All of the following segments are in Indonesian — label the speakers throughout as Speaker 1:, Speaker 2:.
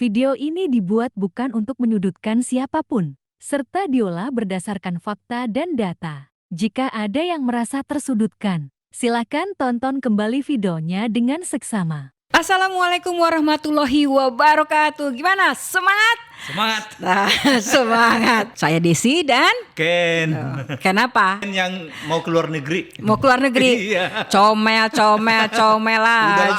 Speaker 1: Video ini dibuat bukan untuk menyudutkan siapapun, serta diolah berdasarkan fakta dan data. Jika ada yang merasa tersudutkan, silakan tonton kembali videonya dengan seksama.
Speaker 2: Assalamualaikum warahmatullahi wabarakatuh. Gimana? Semangat?
Speaker 3: Semangat.
Speaker 2: Nah, semangat. Saya Desi dan
Speaker 3: Ken.
Speaker 2: kenapa?
Speaker 3: Ken yang mau keluar negeri.
Speaker 2: Mau keluar negeri?
Speaker 3: Iya.
Speaker 2: Comel
Speaker 3: Udah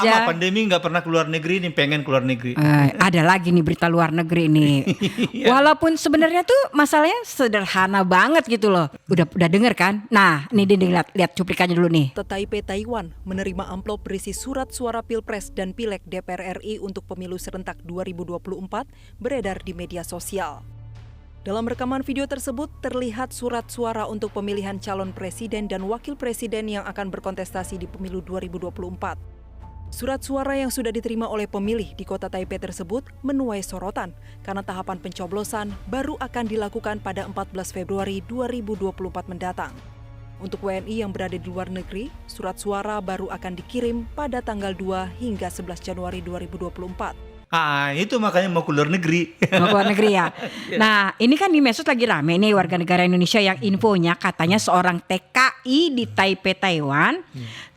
Speaker 2: aja.
Speaker 3: lama pandemi nggak pernah keluar negeri, nih pengen keluar negeri.
Speaker 2: Ada lagi nih berita luar negeri nih. Walaupun sebenarnya tuh masalahnya sederhana banget gitu loh. Udah denger kan? Nah, ini lihat cuplikannya dulu nih.
Speaker 4: Taipei Taiwan menerima amplop berisi surat suara Pilpres dan Pileg DPR RI untuk pemilu serentak 2024 beredar di media sosial. Dalam rekaman video tersebut terlihat surat suara untuk pemilihan calon presiden dan wakil presiden yang akan berkontestasi di pemilu 2024. Surat suara yang sudah diterima oleh pemilih di kota Taipei tersebut menuai sorotan karena tahapan pencoblosan baru akan dilakukan pada 14 Februari 2024 mendatang. Untuk WNI yang berada di luar negeri, surat suara baru akan dikirim pada tanggal 2 hingga 11 Januari 2024.
Speaker 3: Itu makanya mau keluar negeri.
Speaker 2: Mau keluar negeri ya. Nah, ini kan di medsos lagi rame nih warga negara Indonesia yang infonya katanya seorang TKI di Taipei, Taiwan.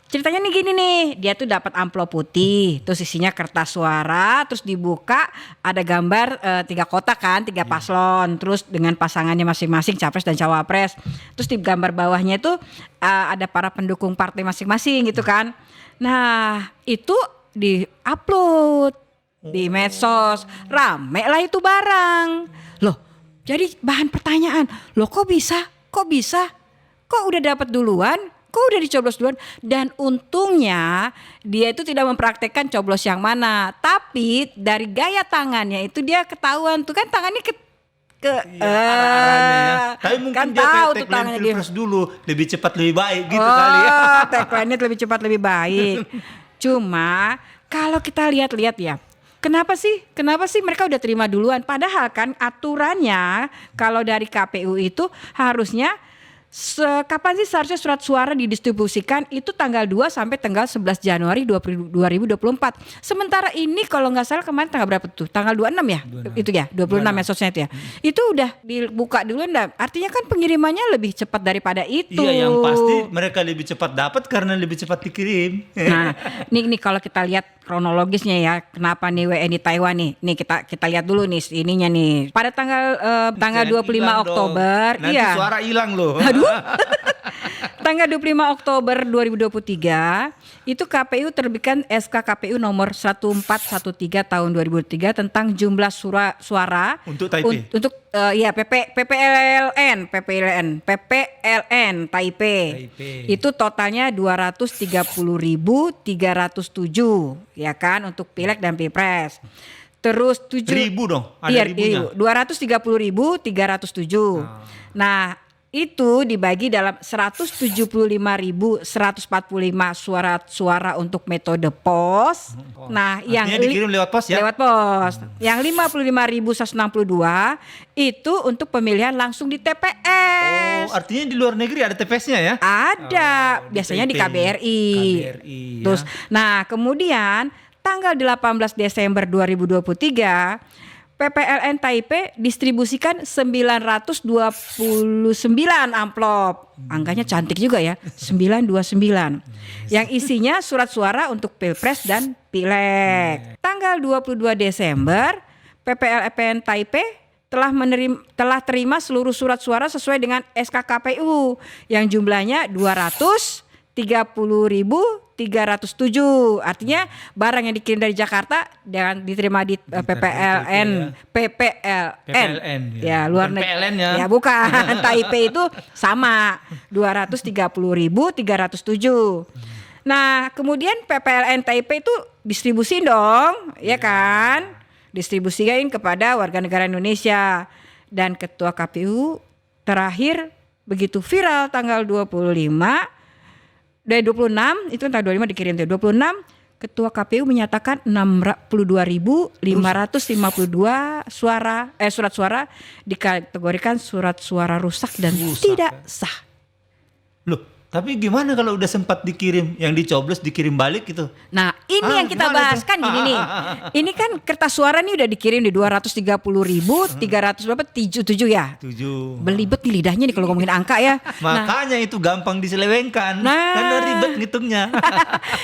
Speaker 2: Ceritanya nih gini nih, dia tuh dapat amplop putih, terus isinya kertas suara, terus dibuka ada gambar 3 kotak kan, 3 paslon, terus dengan pasangannya masing-masing capres dan cawapres. Terus di gambar bawahnya itu ada para pendukung partai masing-masing gitu kan. Nah, itu di-upload di medsos, rame lah itu barang. Loh, jadi bahan pertanyaan, loh kok bisa? Kok udah dapat duluan? Kok udah dicoblos duluan? Dan untungnya dia itu tidak mempraktekkan coblos yang mana. Tapi dari gaya tangannya itu dia ketahuan tuh kan tangannya
Speaker 3: Arahnya ya. Tapi mungkin
Speaker 2: kan
Speaker 3: dia
Speaker 2: tahu tuh
Speaker 3: tagline
Speaker 2: tangannya dia.
Speaker 3: Pilpres dulu, lebih cepat lebih baik gitu kali ya.
Speaker 2: Tagline-nya lebih cepat lebih baik. Cuma kalau kita lihat-lihat ya, Kenapa sih mereka udah terima duluan? Padahal kan aturannya kalau dari KPU itu harusnya kapan sih seharusnya surat suara didistribusikan itu tanggal 2 sampai tanggal 11 Januari 2024. Sementara ini kalau nggak salah kemarin tanggal berapa tuh? Tanggal 26 ya? 26. Itu ya, 26 mensosnya itu ya. Itu udah dibuka duluan dah. Artinya kan pengirimannya lebih cepat daripada itu.
Speaker 3: Iya, yang pasti mereka lebih cepat dapat karena lebih cepat dikirim.
Speaker 2: Nah, nih kalau kita lihat kronologisnya ya, kenapa nih WNI Taiwan nih? Nih kita lihat dulu nih ininya nih. Pada tanggal 25 Oktober,
Speaker 3: Nanti
Speaker 2: iya.
Speaker 3: suara hilang loh.
Speaker 2: Tanggal 25 Oktober 2023 itu KPU terbitkan SK KPU nomor 1413 tahun 2003 tentang jumlah suara
Speaker 3: Untuk Taipei.
Speaker 2: untuk PPLN Taipei. Itu totalnya 230.307 ya kan untuk Pileg dan Pilpres. Terus
Speaker 3: 1.000 dong, ada ribunya.
Speaker 2: 230.307. Nah, itu dibagi dalam 175.145 suara untuk metode pos. Nah, yang
Speaker 3: dikirim lewat pos ya?
Speaker 2: Lewat pos. Yang 55.162 itu untuk pemilihan langsung di TPS.
Speaker 3: Oh, artinya di luar negeri ada TPS-nya ya?
Speaker 2: Ada, biasanya di KBRI. Terus, nah kemudian tanggal 18 Desember 2023 PPLN Taipei distribusikan 929 amplop. Angkanya cantik juga ya, 929. Yang isinya surat suara untuk Pilpres dan Pileg. Tanggal 22 Desember PPLN Taipei telah terima seluruh surat suara sesuai dengan SK KPU yang jumlahnya 230.307. Artinya barang yang dikirim dari Jakarta dan diterima di PPLN ya luar negeri.
Speaker 3: PLN ya.
Speaker 2: Ya bukan. Taipei itu sama 230.307. Nah, kemudian PPLN Taipei itu distribusin dong, ya kan? Distribusikan kepada warga negara Indonesia dan ketua KPU terakhir begitu viral tanggal 25 dari 26 itu tanggal 25 dikirim tuh 26 Ketua KPU menyatakan 62.552 surat suara dikategorikan surat suara rusak dan tidak sah.
Speaker 3: Loh, Tapi gimana kalau udah sempat dikirim, yang dicoblos dikirim balik gitu?
Speaker 2: Nah, ini yang kita
Speaker 3: gimana
Speaker 2: bahas
Speaker 3: tuh?
Speaker 2: kan gini nih. Ini kan kertas suara nih udah dikirim di 230.300 berapa? 77 ya.
Speaker 3: 7.
Speaker 2: Belibet nih lidahnya nih kalau ngomongin angka ya.
Speaker 3: Makanya itu gampang diselewengkan.
Speaker 2: Nah.
Speaker 3: Karena ribet ngitungnya.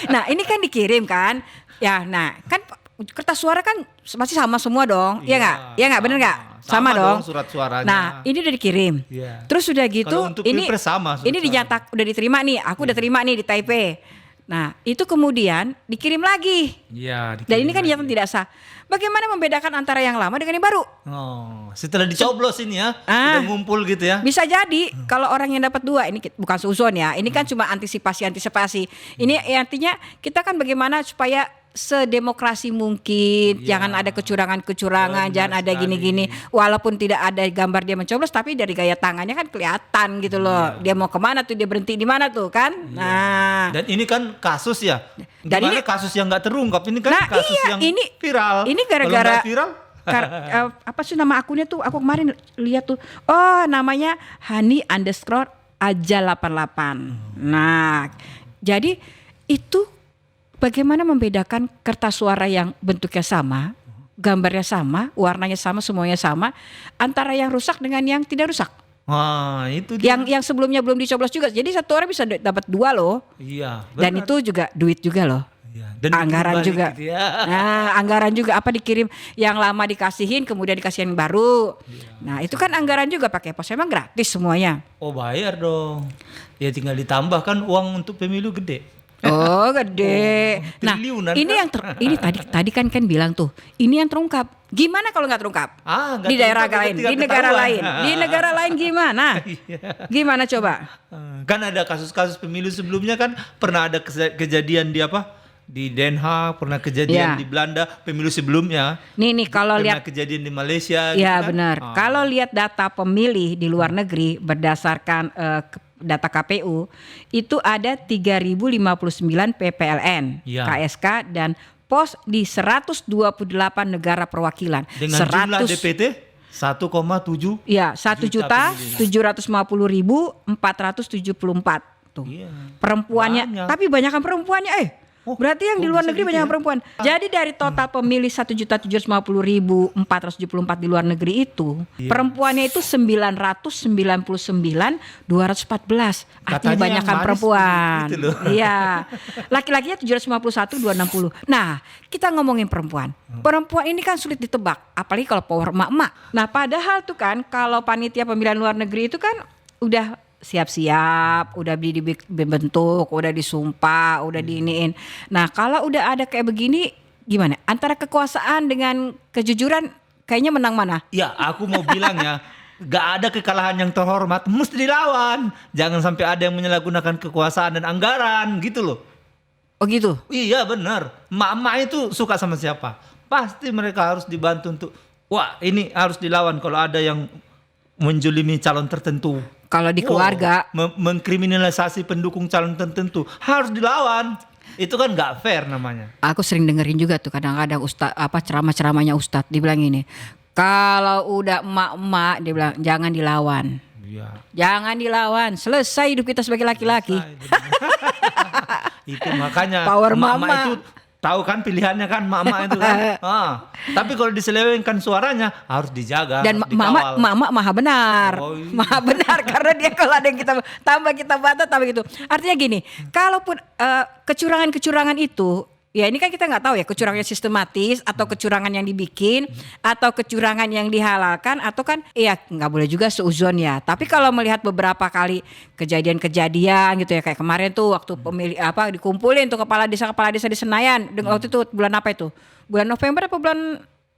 Speaker 2: Nah, ini kan dikirim kan. Ya, nah kan kertas suara kan masih sama semua dong. Iya nggak? Iya nggak? Bener nggak? Sama dong.
Speaker 3: Surat suaranya.
Speaker 2: Nah, ini udah dikirim.
Speaker 3: Iya.
Speaker 2: Terus udah gitu,
Speaker 3: Kalau untuk
Speaker 2: ini
Speaker 3: Pilpres sama surat
Speaker 2: ini
Speaker 3: suara.
Speaker 2: dinyata udah diterima nih. Aku udah terima nih di Taipei. Nah, itu kemudian dikirim lagi.
Speaker 3: Iya.
Speaker 2: Dan ini kan
Speaker 3: dikirim
Speaker 2: dinyatakan tidak sah. Bagaimana membedakan antara yang lama dengan yang baru?
Speaker 3: Oh, setelah dicoblos ini ya,
Speaker 2: Ah.
Speaker 3: udah ngumpul gitu ya.
Speaker 2: Bisa jadi kalau orang yang dapat 2 ini bukan seuzon ya. Ini kan cuma antisipasi. Ini artinya kita kan bagaimana supaya sedemokrasi mungkin,
Speaker 3: Iya.
Speaker 2: jangan ada kecurangan-kecurangan,
Speaker 3: Benar
Speaker 2: jangan ada
Speaker 3: sekali.
Speaker 2: gini-gini. Walaupun tidak ada gambar dia mencoblos, tapi dari gaya tangannya kan kelihatan gitu loh.
Speaker 3: Iya.
Speaker 2: Dia mau kemana tuh, dia berhenti di mana tuh kan? Nah,
Speaker 3: Dan ini kan kasus ya.
Speaker 2: Dan
Speaker 3: Gimana
Speaker 2: ini-
Speaker 3: kasus yang nggak terungkap, ini kan
Speaker 2: Nah,
Speaker 3: kasus
Speaker 2: iya,
Speaker 3: yang
Speaker 2: ini-
Speaker 3: viral.
Speaker 2: ini
Speaker 3: Kalau
Speaker 2: gara-gara-
Speaker 3: nggak viral,
Speaker 2: apa sih nama akunnya tuh? Aku kemarin lihat tuh. Oh, namanya Hani_Aja88. Nah, jadi itu bagaimana membedakan kertas suara yang bentuknya sama, gambarnya sama, warnanya sama, semuanya sama, antara yang rusak dengan yang tidak rusak.
Speaker 3: wah itu dia.
Speaker 2: Yang sebelumnya belum dicoblos juga. Jadi satu orang bisa dapat 2 loh.
Speaker 3: Iya.
Speaker 2: Dan
Speaker 3: benar.
Speaker 2: itu juga duit juga loh.
Speaker 3: Iya, dan dikirim
Speaker 2: Anggaran
Speaker 3: balik
Speaker 2: juga.
Speaker 3: gitu ya.
Speaker 2: Nah, anggaran juga apa dikirim yang lama dikasihin kemudian dikasih yang baru. Nah, itu kan anggaran juga pakai pos, emang gratis semuanya.
Speaker 3: Oh bayar dong. Ya tinggal ditambahkan uang untuk pemilu gede.
Speaker 2: Oh, gede. Nah,
Speaker 3: triliunan.
Speaker 2: ini tadi kan bilang tuh, ini yang terungkap. Gimana kalau nggak terungkap?
Speaker 3: Nggak
Speaker 2: Di daerah
Speaker 3: terungkap,
Speaker 2: lain,
Speaker 3: tinggal
Speaker 2: di negara
Speaker 3: ketahuan.
Speaker 2: lain. Di negara lain gimana?
Speaker 3: Iya.
Speaker 2: Gimana coba?
Speaker 3: Kan ada kasus-kasus pemilu sebelumnya kan pernah ada kejadian di apa? Di Den Haag, pernah kejadian
Speaker 2: Iya.
Speaker 3: di Belanda, pemilu sebelumnya.
Speaker 2: Nih kalau
Speaker 3: Pernah
Speaker 2: lihat
Speaker 3: kejadian di Malaysia
Speaker 2: ya
Speaker 3: gitu kan.
Speaker 2: benar. Kalau lihat data pemilih di luar negeri berdasarkan data KPU itu ada 3.059 PPLN,
Speaker 3: Ya.
Speaker 2: KSK dan pos di 128 negara perwakilan.
Speaker 3: Dengan jumlah DPT 1,7.
Speaker 2: Ya, 1.750.474 tuh.
Speaker 3: Iya.
Speaker 2: Perempuannya,
Speaker 3: Banyak.
Speaker 2: tapi banyakkan perempuannya. Berarti yang di luar
Speaker 3: bisa
Speaker 2: negeri
Speaker 3: gitu
Speaker 2: banyak
Speaker 3: ya?
Speaker 2: perempuan. Jadi dari total pemilih 1.750.474 di luar negeri itu,
Speaker 3: Iya.
Speaker 2: perempuannya itu 999.214. Artinya
Speaker 3: Katanya
Speaker 2: banyakkan
Speaker 3: yang manis
Speaker 2: perempuan.
Speaker 3: gitu loh.
Speaker 2: Iya. Laki-lakinya 751.260. Nah, kita ngomongin perempuan. Perempuan ini kan sulit ditebak, apalagi kalau power emak-emak. Nah, padahal tuh kan kalau panitia pemilihan luar negeri itu kan udah siap-siap, udah dibentuk, udah disumpah, udah diiniin. Nah, kalau udah ada kayak begini, gimana? Antara kekuasaan dengan kejujuran, kayaknya menang mana?
Speaker 3: Ya, aku mau bilang ya, gak ada kekalahan yang terhormat, mesti dilawan. Jangan sampai ada yang menyalahgunakan kekuasaan dan anggaran, gitu loh.
Speaker 2: Oh gitu?
Speaker 3: Iya benar, emak-emak itu suka sama siapa? Pasti mereka harus dibantu untuk, wah ini harus dilawan kalau ada yang menjolimi calon tertentu.
Speaker 2: Kalau di keluarga,
Speaker 3: Mengkriminalisasi pendukung calon tertentu harus dilawan. Itu kan nggak fair namanya.
Speaker 2: aku sering dengerin juga tuh kadang-kadang ceramah-ceramahnya Ustadz dibilang ini. Kalau udah emak-emak dia bilang jangan dilawan.
Speaker 3: Iya.
Speaker 2: Jangan dilawan, selesai hidup kita sebagai laki-laki.
Speaker 3: Itu makanya
Speaker 2: Power
Speaker 3: emak-emak
Speaker 2: mama.
Speaker 3: itu tahu kan pilihannya kan emak-emak itu kan. Tapi kalau diselewengkan suaranya harus dijaga,
Speaker 2: Dan
Speaker 3: harus dikawal.
Speaker 2: mama maha benar.
Speaker 3: Oh, iya.
Speaker 2: Maha benar karena dia kalau ada yang kita bantah tambah gitu. Artinya gini, kalaupun kecurangan-kecurangan itu ya ini kan kita nggak tahu ya kecurangan sistematis atau kecurangan yang dibikin atau kecurangan yang dihalalkan atau kan ya nggak boleh juga seuzon ya. Tapi kalau melihat beberapa kali kejadian-kejadian gitu ya kayak kemarin tuh waktu pemilih dikumpulin tuh kepala desa di Senayan waktu itu bulan apa itu? Bulan November apa bulan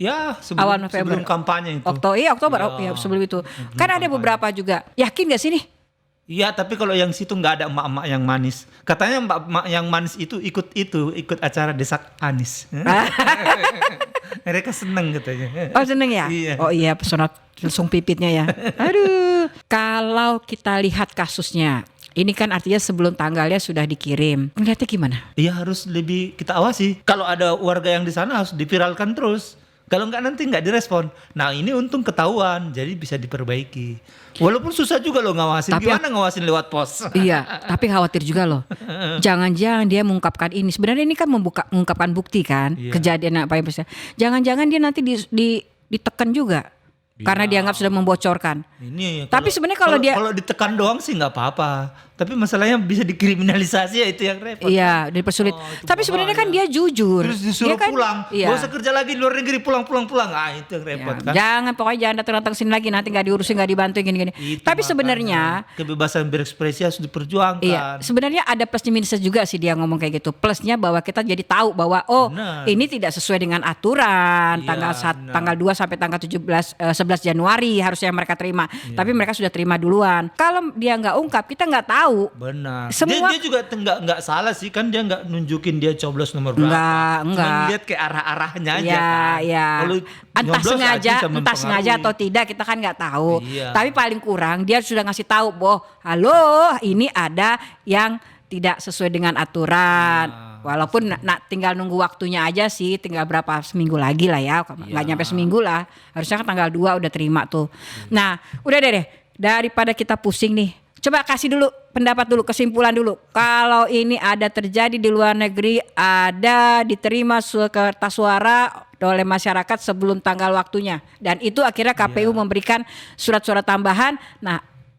Speaker 3: Ya
Speaker 2: awal November.
Speaker 3: sebelum kampanye itu.
Speaker 2: Oktober
Speaker 3: Ya,
Speaker 2: sebelum itu. Kan ada beberapa juga. Yakin gak sih nih?
Speaker 3: Iya, tapi kalau yang situ nggak ada emak-emak yang manis. Katanya emak-emak yang manis itu ikut acara Desak Anis. Mereka seneng katanya.
Speaker 2: Oh seneng ya?
Speaker 3: Iya.
Speaker 2: Oh iya pesona langsung pipitnya ya. Aduh. Kalau kita lihat kasusnya, ini kan artinya sebelum tanggalnya sudah dikirim. Melihatnya gimana?
Speaker 3: Iya harus lebih kita awasi. Kalau ada warga yang di sana harus diviralkan terus. Kalau nggak nanti nggak direspon. Nah ini untung ketahuan, jadi bisa diperbaiki. Walaupun susah juga loh ngawasin.
Speaker 2: Tapi
Speaker 3: Gimana ngawasin lewat pos?
Speaker 2: Iya, tapi khawatir juga loh. Jangan-jangan dia mengungkapkan ini. Sebenarnya ini kan mengungkapkan bukti kan,
Speaker 3: Iya.
Speaker 2: kejadian apa yang bisa. Jangan-jangan dia nanti ditekan juga. Karena dianggap sudah membocorkan.
Speaker 3: Ini
Speaker 2: Tapi sebenarnya kalau dia-
Speaker 3: kalau ditekan doang sih nggak apa-apa. Tapi masalahnya bisa dikriminalisasi, ya itu yang repot.
Speaker 2: Iya, dipersulit.
Speaker 3: Oh, itu
Speaker 2: Tapi sebenarnya kan
Speaker 3: bahaya.
Speaker 2: dia jujur.
Speaker 3: Terus disuruh
Speaker 2: Dia kan,
Speaker 3: pulang.
Speaker 2: Iya.
Speaker 3: Gak usah kerja lagi di luar negeri, pulang. Ah itu yang repot
Speaker 2: Ya,
Speaker 3: kan.
Speaker 2: jangan, pokoknya jangan datang sini lagi, nanti nggak diurusin, nggak dibantu gini-gini.
Speaker 3: Itu
Speaker 2: Tapi
Speaker 3: makanya.
Speaker 2: sebenarnya
Speaker 3: kebebasan berekspresi harus diperjuangkan.
Speaker 2: iya, sebenarnya ada plusnya minusnya juga sih dia ngomong kayak gitu. Plusnya bahwa kita jadi tahu bahwa
Speaker 3: Benar.
Speaker 2: ini tidak sesuai dengan aturan.
Speaker 3: Iya, benar.
Speaker 2: Tanggal 2 sampai tanggal 11 Januari harusnya mereka terima.
Speaker 3: Iya.
Speaker 2: Tapi mereka sudah terima duluan. Kalau dia nggak ungkap, kita nggak tahu.
Speaker 3: Benar.
Speaker 2: Semua-
Speaker 3: Dia juga nggak salah sih kan, dia nggak nunjukin dia coblos nomor berapa.
Speaker 2: Enggak.
Speaker 3: Cuma lihat ke arah-arahnya aja
Speaker 2: Iya,
Speaker 3: kan.
Speaker 2: iya.
Speaker 3: Kalau
Speaker 2: Entah
Speaker 3: nyoblos bisa
Speaker 2: sengaja
Speaker 3: mempengaruhi.
Speaker 2: atau tidak kita kan nggak tahu.
Speaker 3: Iya.
Speaker 2: Tapi paling kurang dia sudah ngasih tahu bahwa halo, ini ada yang tidak sesuai dengan aturan.
Speaker 3: Iya.
Speaker 2: Walaupun tinggal nunggu waktunya aja sih, tinggal berapa seminggu lagi lah ya, nggak
Speaker 3: Iya.
Speaker 2: nyampe seminggu lah. Harusnya kan tanggal 2 udah terima tuh. Nah, udah deh, daripada kita pusing nih. Coba kasih dulu pendapat dulu, kesimpulan dulu. Kalau ini ada terjadi di luar negeri, ada diterima kertas suara oleh masyarakat sebelum tanggal waktunya. Dan itu akhirnya KPU memberikan surat suara tambahan. Nah,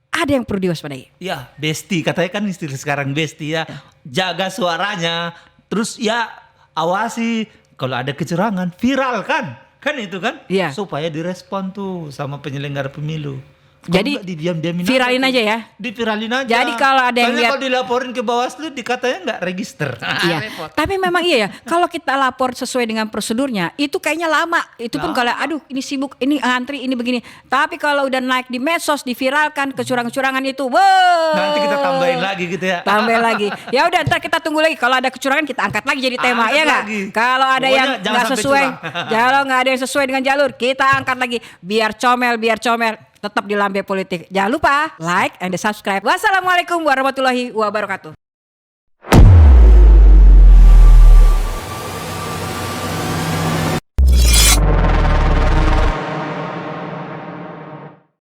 Speaker 2: ada yang perlu diwaspadai.
Speaker 3: Ya, besti katanya kan istilah sekarang besti ya. Jaga suaranya. Terus ya awasi kalau ada kecurangan, viralkan. Kan itu kan?
Speaker 2: Iya.
Speaker 3: Supaya direspon tuh sama penyelenggara pemilu.
Speaker 2: Jadi,
Speaker 3: diam-diamin
Speaker 2: viralin aja ya.
Speaker 3: Diviralin aja.
Speaker 2: Jadi kalau ada yang
Speaker 3: soalnya
Speaker 2: lihat-
Speaker 3: kalau dilaporin ke Bawaslu dikatanya nggak register.
Speaker 2: Iya.
Speaker 3: Repot.
Speaker 2: Tapi memang iya ya. Kalau kita lapor sesuai dengan prosedurnya, itu kayaknya lama. Itu pun
Speaker 3: Lama.
Speaker 2: kalau aduh ini sibuk, ini antri, ini begini. Tapi kalau udah naik di medsos, diviralkan kecurangan-kecurangan itu, wow.
Speaker 3: Nanti kita tambahin lagi gitu ya.
Speaker 2: Tambahin lagi. Ya udah ntar kita tunggu lagi. Kalau ada kecurangan kita angkat lagi jadi tema,
Speaker 3: Angkat
Speaker 2: ya nggak?
Speaker 3: lagi.
Speaker 2: Kalau ada
Speaker 3: Pokoknya
Speaker 2: yang
Speaker 3: jangan
Speaker 2: nggak
Speaker 3: sampai
Speaker 2: sesuai,
Speaker 3: curang.
Speaker 2: kalau nggak ada yang sesuai dengan jalur, kita angkat lagi. Biar comel, tetap di lambe politik. Jangan lupa like and subscribe. Wassalamualaikum warahmatullahi wabarakatuh.